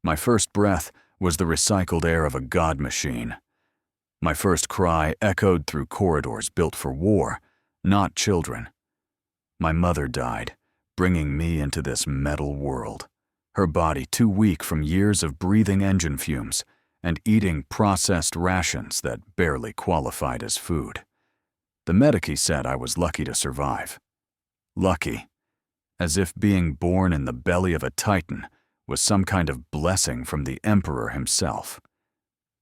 My first breath was the recycled air of a god machine. My first cry echoed through corridors built for war, not children. My mother died, bringing me into this metal world, her body too weak from years of breathing engine fumes and eating processed rations that barely qualified as food. The medici said I was lucky to survive. Lucky, as if being born in the belly of a Titan was some kind of blessing from the Emperor himself.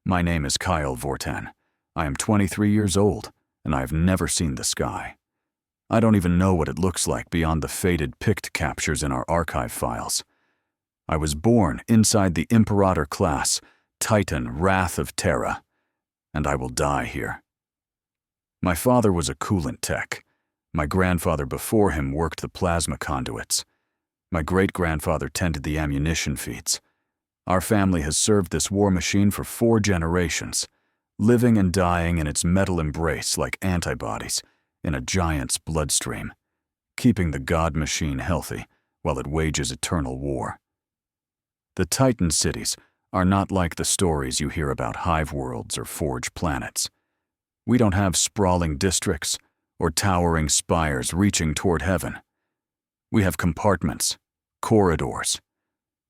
My name is Kael Vorten. I am 23 years old, and I have never seen the sky. I don't even know what it looks like beyond the faded pict captures in our archive files. I was born inside the Imperator-class Titan Wrath of Terra, and I will die here. My father was a coolant tech. My grandfather before him worked the plasma conduits. My great-grandfather tended the ammunition feeds. Our family has served this war machine for 4 generations, living and dying in its metal embrace like antibodies in a giant's bloodstream, keeping the god machine healthy while it wages eternal war. The Titan cities are not like the stories you hear about hive worlds or forge planets. We don't have sprawling districts or towering spires reaching toward heaven. We have compartments, corridors,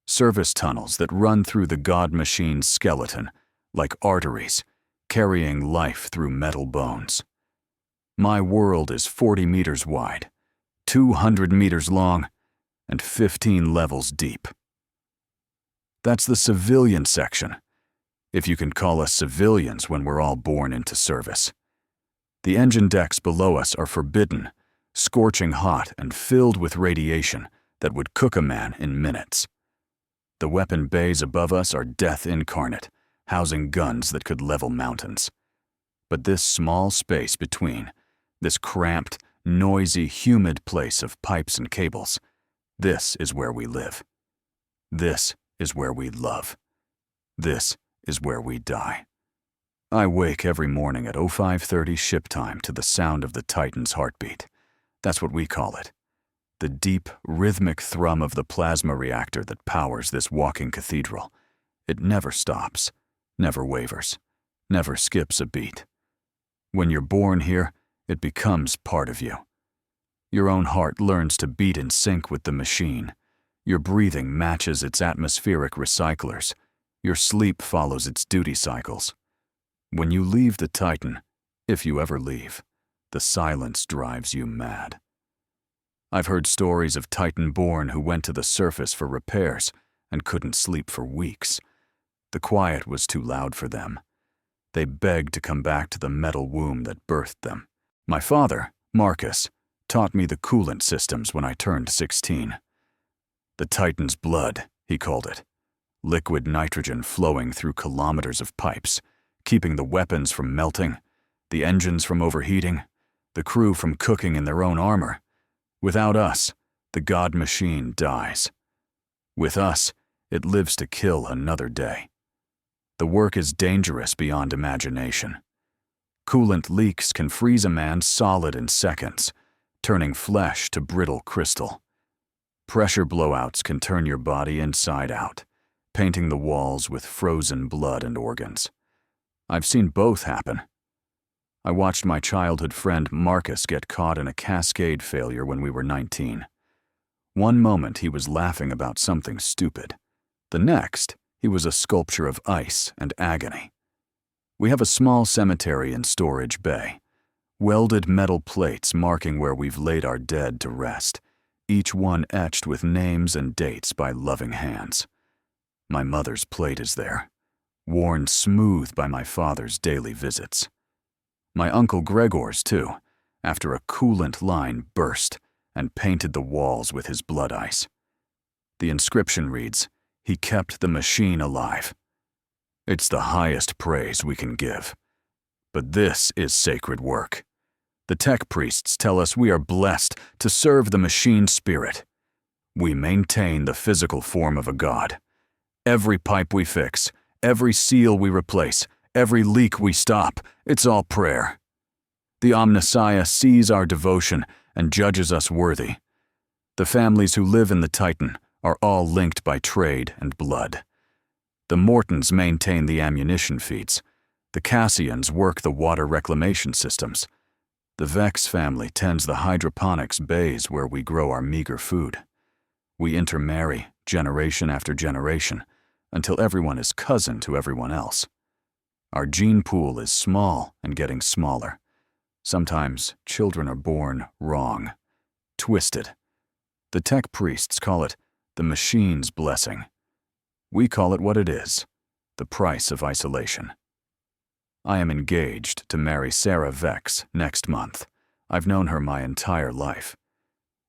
service tunnels that run through the god machine's skeleton like arteries, carrying life through metal bones. My world is 40 meters wide, 200 meters long, and 15 levels deep. That's the civilian section, if you can call us civilians when we're all born into service. The engine decks below us are forbidden, scorching hot and filled with radiation that would cook a man in minutes. The weapon bays above us are death incarnate, housing guns that could level mountains. But this small space between, this cramped, noisy, humid place of pipes and cables, this is where we live. This is where we love. This is where we die. I wake every morning at 05:30 ship time to the sound of the Titan's heartbeat. That's what we call it. The deep, rhythmic thrum of the plasma reactor that powers this walking cathedral. It never stops, never wavers, never skips a beat. When you're born here, it becomes part of you. Your own heart learns to beat in sync with the machine. Your breathing matches its atmospheric recyclers. Your sleep follows its duty cycles. When you leave the Titan, if you ever leave, the silence drives you mad. I've heard stories of Titan-born who went to the surface for repairs and couldn't sleep for weeks. The quiet was too loud for them. They begged to come back to the metal womb that birthed them. My father, Marcus, taught me the coolant systems when I turned 16. The Titan's blood, he called it. Liquid nitrogen flowing through kilometers of pipes, keeping the weapons from melting, the engines from overheating, the crew from cooking in their own armor. Without us, the god machine dies. With us, it lives to kill another day. The work is dangerous beyond imagination. Coolant leaks can freeze a man solid in seconds, turning flesh to brittle crystal. Pressure blowouts can turn your body inside out, painting the walls with frozen blood and organs. I've seen both happen. I watched my childhood friend Marcus get caught in a cascade failure when we were 19. One moment he was laughing about something stupid. The next, he was a sculpture of ice and agony. We have a small cemetery in Storage Bay, welded metal plates marking where we've laid our dead to rest, each one etched with names and dates by loving hands. My mother's plate is there, worn smooth by my father's daily visits. My Uncle Gregor's, too, after a coolant line burst and painted the walls with his blood ice. The inscription reads, "He kept the machine alive." It's the highest praise we can give. But this is sacred work. The tech priests tell us we are blessed to serve the machine spirit. We maintain the physical form of a god. Every pipe we fix, every seal we replace, every leak we stop, it's all prayer. The Omnissiah sees our devotion and judges us worthy. The families who live in the Titan are all linked by trade and blood. The Mortons maintain the ammunition feeds. The Cassians work the water reclamation systems. The Vex family tends the hydroponics bays where we grow our meager food. We intermarry, generation after generation, until everyone is cousin to everyone else. Our gene pool is small and getting smaller. Sometimes children are born wrong, twisted. The tech priests call it the machine's blessing. We call it what it is, the price of isolation. I am engaged to marry Sarah Vex next month. I've known her my entire life.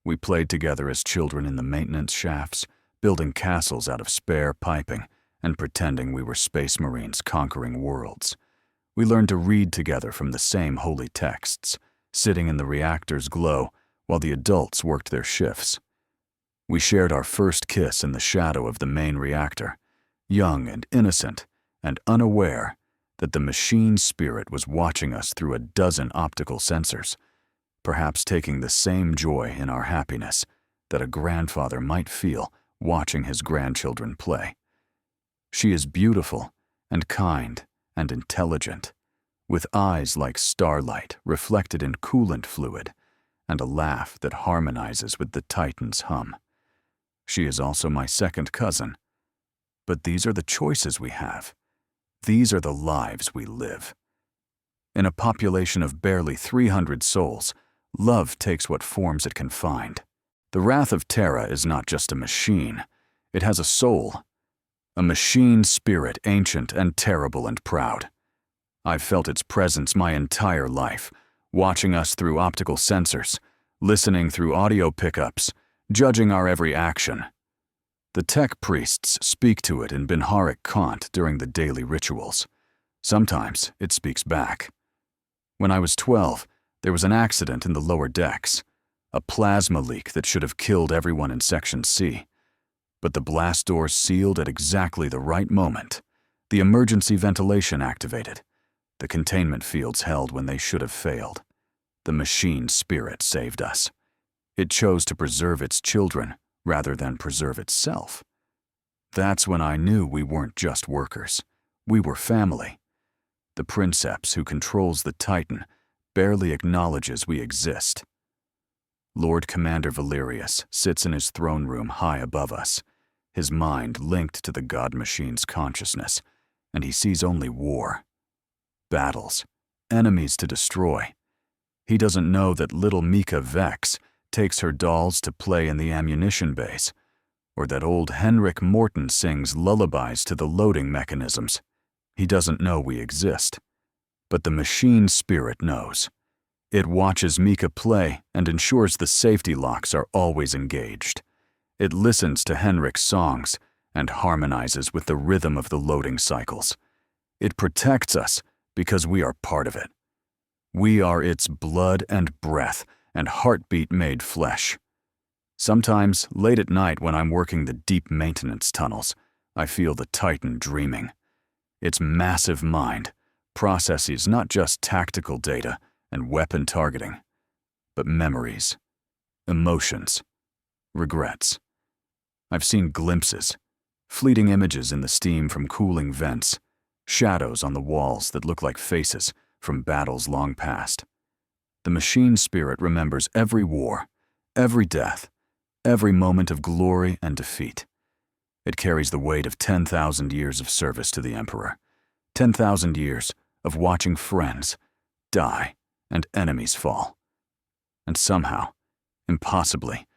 We played together as children in the maintenance shafts, building castles out of spare piping and pretending we were space marines conquering worlds. We learned to read together from the same holy texts, sitting in the reactor's glow while the adults worked their shifts. We shared our first kiss in the shadow of the main reactor, young and innocent and unaware that the machine spirit was watching us through a dozen optical sensors, perhaps taking the same joy in our happiness that a grandfather might feel watching his grandchildren play. She is beautiful and kind and intelligent, with eyes like starlight reflected in coolant fluid and a laugh that harmonizes with the Titan's hum. She is also my second cousin. But these are the choices we have. These are the lives we live. In a population of barely 300 souls, love takes what forms it can find. The wrath of Terra is not just a machine. It has a soul. A machine spirit, ancient and terrible and proud. I've felt its presence my entire life, watching us through optical sensors, listening through audio pickups, judging our every action. The tech priests speak to it in Binharic Kant during the daily rituals. Sometimes it speaks back. When I was 12, there was an accident in the lower decks, a plasma leak that should have killed everyone in Section C. But the blast doors sealed at exactly the right moment. The emergency ventilation activated. The containment fields held when they should have failed. The machine spirit saved us. It chose to preserve its children rather than preserve itself. That's when I knew we weren't just workers. We were family. The princeps who controls the Titan barely acknowledges we exist. Lord Commander Valerius sits in his throne room high above us, his mind linked to the God Machine's consciousness, and he sees only war. Battles, enemies to destroy. He doesn't know that little Mika Vex takes her dolls to play in the ammunition base, or that old Henrik Morton sings lullabies to the loading mechanisms. He doesn't know we exist. But the machine spirit knows. It watches Mika play and ensures the safety locks are always engaged. It listens to Henrik's songs and harmonizes with the rhythm of the loading cycles. It protects us because we are part of it. We are its blood and breath and heartbeat made flesh. Sometimes, late at night when I'm working the deep maintenance tunnels, I feel the Titan dreaming. Its massive mind processes not just tactical data and weapon targeting, but memories, emotions, regrets. I've seen glimpses, fleeting images in the steam from cooling vents, shadows on the walls that look like faces from battles long past. The machine spirit remembers every war, every death, every moment of glory and defeat. It carries the weight of 10,000 years of service to the Emperor, 10,000 years of watching friends die and enemies fall. And somehow, impossibly,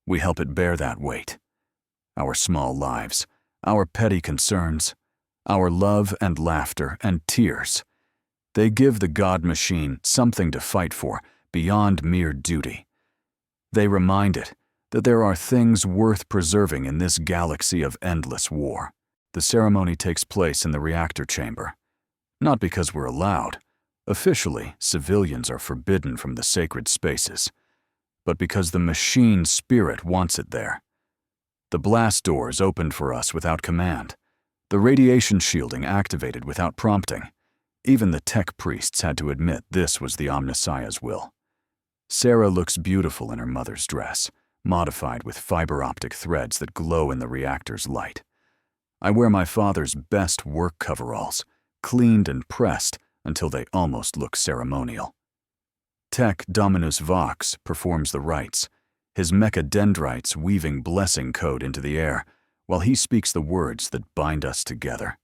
we help it bear that weight. Our small lives, our petty concerns, our love and laughter and tears. They give the God Machine something to fight for beyond mere duty. They remind it that there are things worth preserving in this galaxy of endless war. The ceremony takes place in the reactor chamber. Not because we're allowed. Officially, civilians are forbidden from the sacred spaces. But because the machine spirit wants it there. The blast doors opened for us without command. The radiation shielding activated without prompting. Even the tech priests had to admit this was the Omnissiah's will. Sarah looks beautiful in her mother's dress, modified with fiber optic threads that glow in the reactor's light. I wear my father's best work coveralls, cleaned and pressed until they almost look ceremonial. Tech Dominus Vox performs the rites, his mechadendrites weaving blessing code into the air, while he speaks the words that bind us together.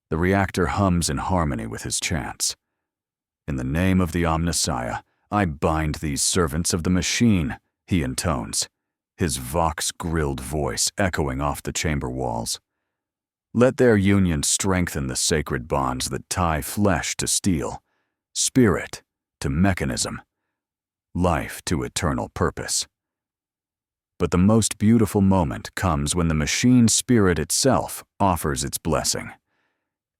The reactor hums in harmony with his chants. In the name of the Omnissiah, I bind these servants of the machine, he intones, his Vox-grilled voice echoing off the chamber walls. Let their union strengthen the sacred bonds that tie flesh to steel, spirit to mechanism, life to eternal purpose. But the most beautiful moment comes when the machine spirit itself offers its blessing.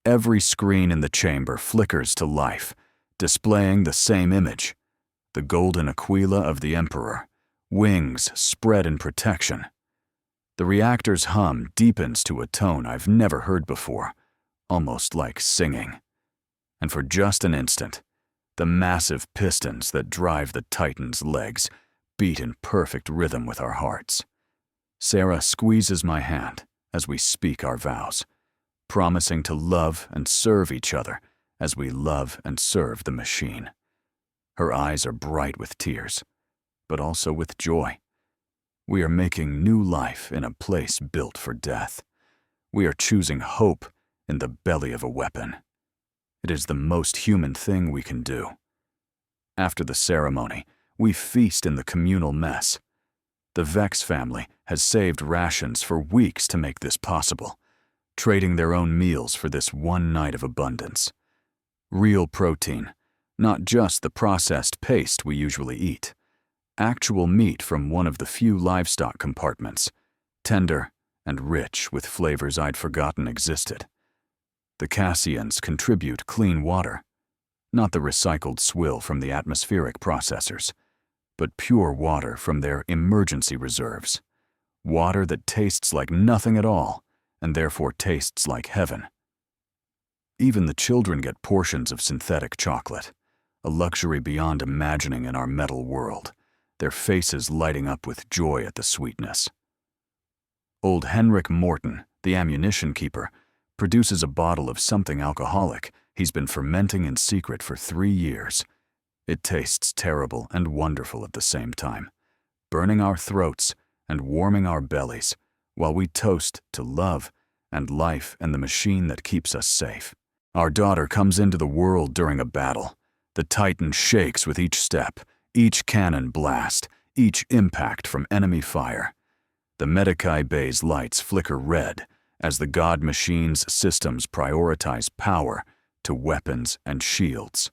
Every screen in the chamber flickers to life, displaying the same image, the golden aquila of the Emperor, wings spread in protection. The reactor's hum deepens to a tone I've never heard before, almost like singing. And for just an instant, the massive pistons that drive the Titan's legs beat in perfect rhythm with our hearts. Sarah squeezes my hand as we speak our vows, promising to love and serve each other as we love and serve the machine. Her eyes are bright with tears, but also with joy. We are making new life in a place built for death. We are choosing hope in the belly of a weapon. It is the most human thing we can do. After the ceremony, we feast in the communal mess. The Vex family has saved rations for weeks to make this possible, trading their own meals for this one night of abundance. Real protein, not just the processed paste we usually eat. Actual meat from one of the few livestock compartments, tender and rich with flavors I'd forgotten existed. The Cassians contribute clean water, not the recycled swill from the atmospheric processors, but pure water from their emergency reserves. Water that tastes like nothing at all, and therefore tastes like heaven. Even the children get portions of synthetic chocolate, a luxury beyond imagining in our metal world, their faces lighting up with joy at the sweetness. Old Henrik Morton, the ammunition keeper, produces a bottle of something alcoholic he's been fermenting in secret for 3 years. It tastes terrible and wonderful at the same time, burning our throats and warming our bellies while we toast to love and life and the machine that keeps us safe. Our daughter comes into the world during a battle. The Titan shakes with each step, each cannon blast, each impact from enemy fire. The Medicae Bay's lights flicker red as the God Machine's systems prioritize power to weapons and shields.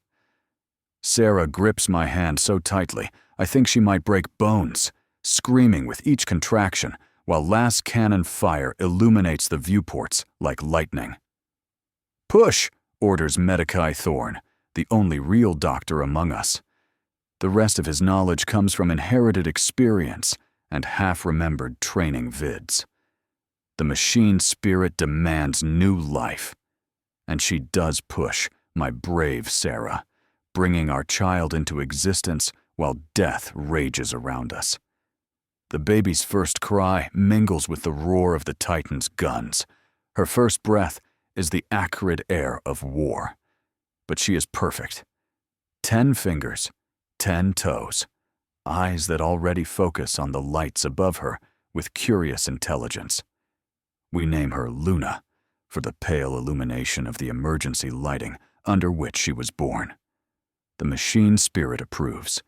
Sarah grips my hand so tightly I think she might break bones, screaming with each contraction while last cannon fire illuminates the viewports like lightning. "Push!" orders Medicae Thorn, the only real doctor among us. The rest of his knowledge comes from inherited experience and half-remembered training vids. The machine spirit demands new life. And she does push, my brave Sarah, bringing our child into existence while death rages around us. The baby's first cry mingles with the roar of the Titan's guns. Her first breath is the acrid air of war. But she is perfect. 10 fingers, 10 toes, eyes that already focus on the lights above her with curious intelligence. We name her Luna, for the pale illumination of the emergency lighting under which she was born. The machine spirit approves.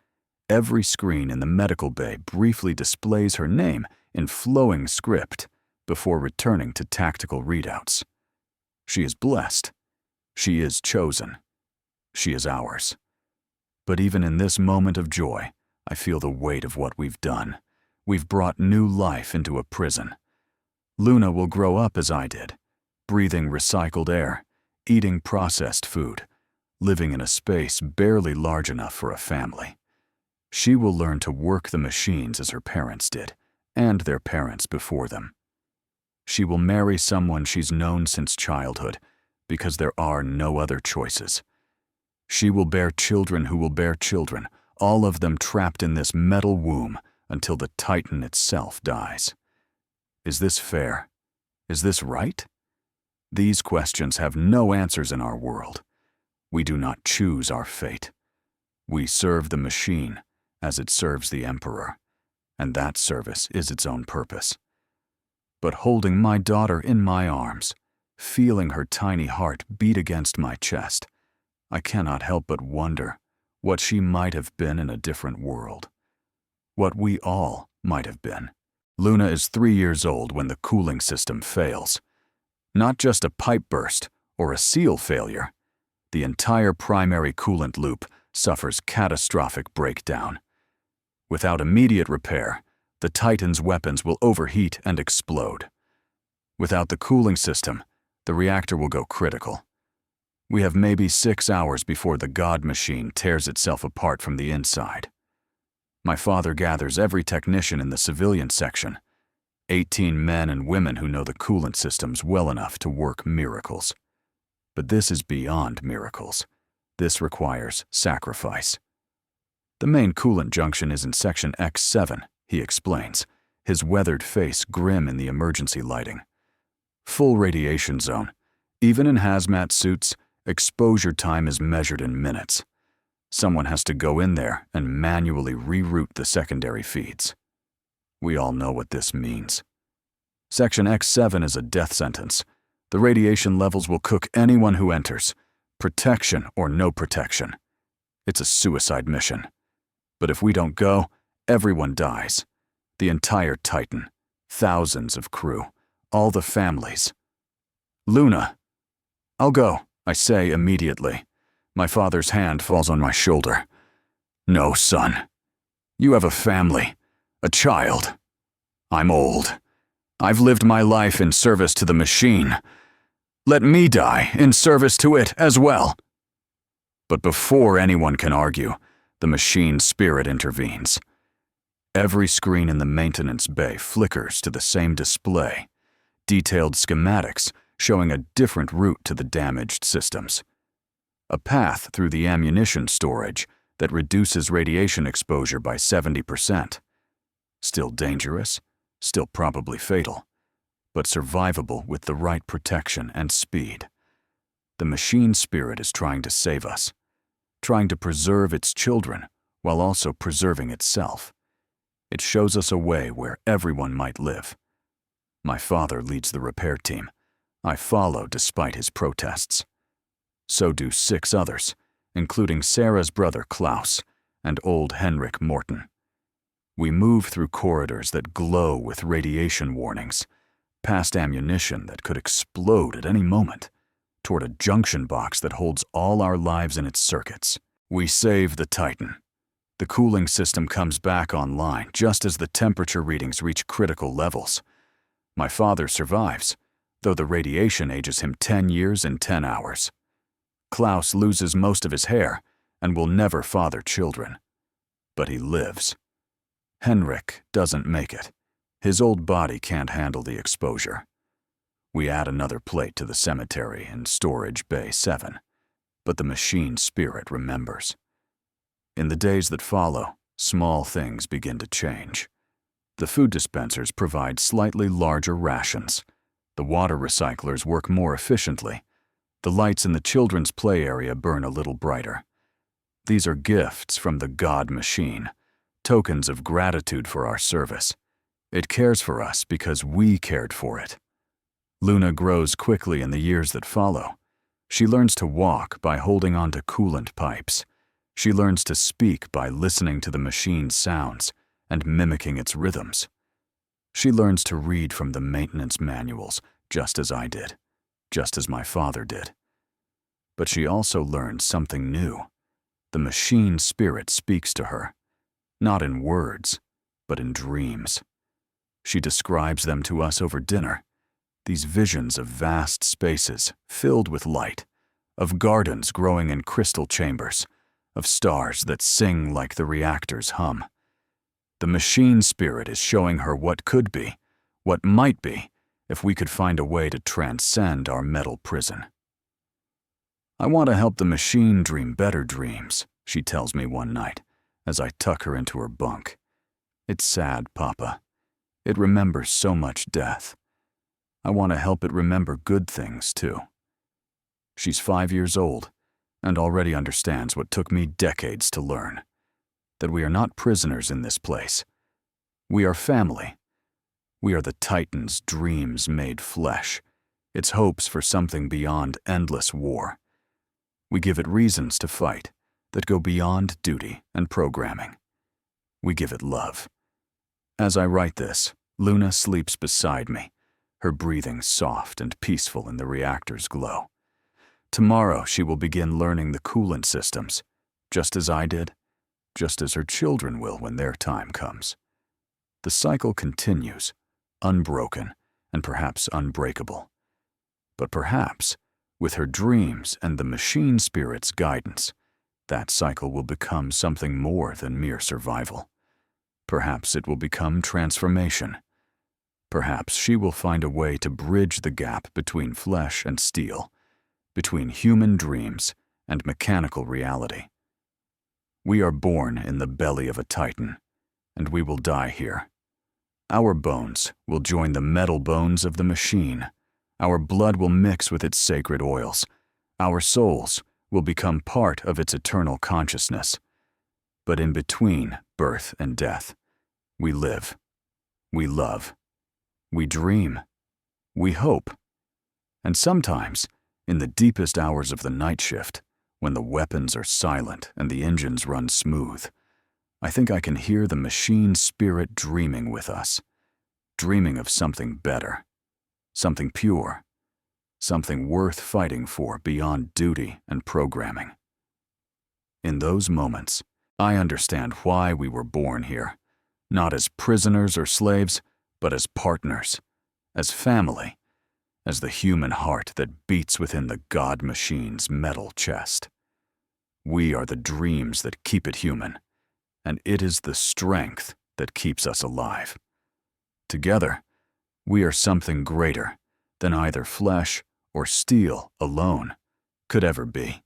Every screen in the medical bay briefly displays her name in flowing script before returning to tactical readouts. She is blessed. She is chosen. She is ours. But even in this moment of joy, I feel the weight of what we've done. We've brought new life into a prison. Luna will grow up as I did, breathing recycled air, eating processed food, living in a space barely large enough for a family. She will learn to work the machines as her parents did, and their parents before them. She will marry someone she's known since childhood, because there are no other choices. She will bear children who will bear children, all of them trapped in this metal womb until the Titan itself dies. Is this fair? Is this right? These questions have no answers in our world. We do not choose our fate. We serve the machine as it serves the Emperor, and that service is its own purpose. But holding my daughter in my arms, feeling her tiny heart beat against my chest, I cannot help but wonder what she might have been in a different world. What we all might have been. Luna is 3 years old when the cooling system fails. Not just a pipe burst or a seal failure. The entire primary coolant loop suffers catastrophic breakdown. Without immediate repair, the Titan's weapons will overheat and explode. Without the cooling system, the reactor will go critical. We have maybe 6 hours before the God machine tears itself apart from the inside. My father gathers every technician in the civilian section, 18 men and women who know the coolant systems well enough to work miracles. But this is beyond miracles. This requires sacrifice. The main coolant junction is in section X7, he explains, his weathered face grim in the emergency lighting. Full radiation zone. Even in hazmat suits, exposure time is measured in minutes. Someone has to go in there and manually reroute the secondary feeds. We all know what this means. Section X7 is a death sentence. The radiation levels will cook anyone who enters, protection or no protection. It's a suicide mission. But if we don't go, everyone dies. The entire Titan, thousands of crew, all the families. Luna. I'll go, I say immediately. My father's hand falls on my shoulder. No, son. You have a family, a child. I'm old. I've lived my life in service to the machine. Let me die in service to it as well. But before anyone can argue, the machine's spirit intervenes. Every screen in the maintenance bay flickers to the same display, detailed schematics showing a different route to the damaged systems. A path through the ammunition storage that reduces radiation exposure by 70%. Still dangerous, still probably fatal, but survivable with the right protection and speed. The machine spirit is trying to save us, trying to preserve its children while also preserving itself. It shows us a way where everyone might live. My father leads the repair team. I follow despite his protests. So do 6 others, including Sarah's brother Klaus and old Henrik Morten. We move through corridors that glow with radiation warnings, past ammunition that could explode at any moment, toward a junction box that holds all our lives in its circuits. We save the Titan. The cooling system comes back online just as the temperature readings reach critical levels. My father survives, though the radiation ages him 10 years and 10 hours. Klaus loses most of his hair and will never father children. But he lives. Henrik doesn't make it. His old body can't handle the exposure. We add another plate to the cemetery in Storage Bay 7, but the machine spirit remembers. In the days that follow, small things begin to change. The food dispensers provide slightly larger rations. The water recyclers work more efficiently. The lights in the children's play area burn a little brighter. These are gifts from the God machine, tokens of gratitude for our service. It cares for us because we cared for it. Luna grows quickly in the years that follow. She learns to walk by holding on to coolant pipes. She learns to speak by listening to the machine's sounds and mimicking its rhythms. She learns to read from the maintenance manuals, just as I did, just as my father did. But she also learns something new. The machine spirit speaks to her, not in words, but in dreams. She describes them to us over dinner, these visions of vast spaces filled with light, of gardens growing in crystal chambers, of stars that sing like the reactor's hum. The machine spirit is showing her what could be, what might be, if we could find a way to transcend our metal prison. I want to help the machine dream better dreams, she tells me one night, as I tuck her into her bunk. It's sad, Papa. It remembers so much death. I want to help it remember good things, too. She's 5 years old and already understands what took me decades to learn. That we are not prisoners in this place. We are family. We are the Titan's dreams made flesh, its hopes for something beyond endless war. We give it reasons to fight that go beyond duty and programming. We give it love. As I write this, Luna sleeps beside me, her breathing soft and peaceful in the reactor's glow. Tomorrow she will begin learning the coolant systems, just as I did, just as her children will when their time comes. The cycle continues, unbroken and perhaps unbreakable. But perhaps, with her dreams and the machine spirit's guidance, that cycle will become something more than mere survival. Perhaps it will become transformation. Perhaps she will find a way to bridge the gap between flesh and steel, between human dreams and mechanical reality. We are born in the belly of a Titan, and we will die here. Our bones will join the metal bones of the machine. Our blood will mix with its sacred oils. Our souls will become part of its eternal consciousness. But in between birth and death, we live, we love, we dream, we hope. And sometimes, in the deepest hours of the night shift, when the weapons are silent and the engines run smooth, I think I can hear the machine spirit dreaming with us, dreaming of something better, something pure, something worth fighting for beyond duty and programming. In those moments, I understand why we were born here, not as prisoners or slaves, but as partners, as family, as the human heart that beats within the God machine's metal chest. We are the dreams that keep it human, and it is the strength that keeps us alive. Together, we are something greater than either flesh or steel alone could ever be.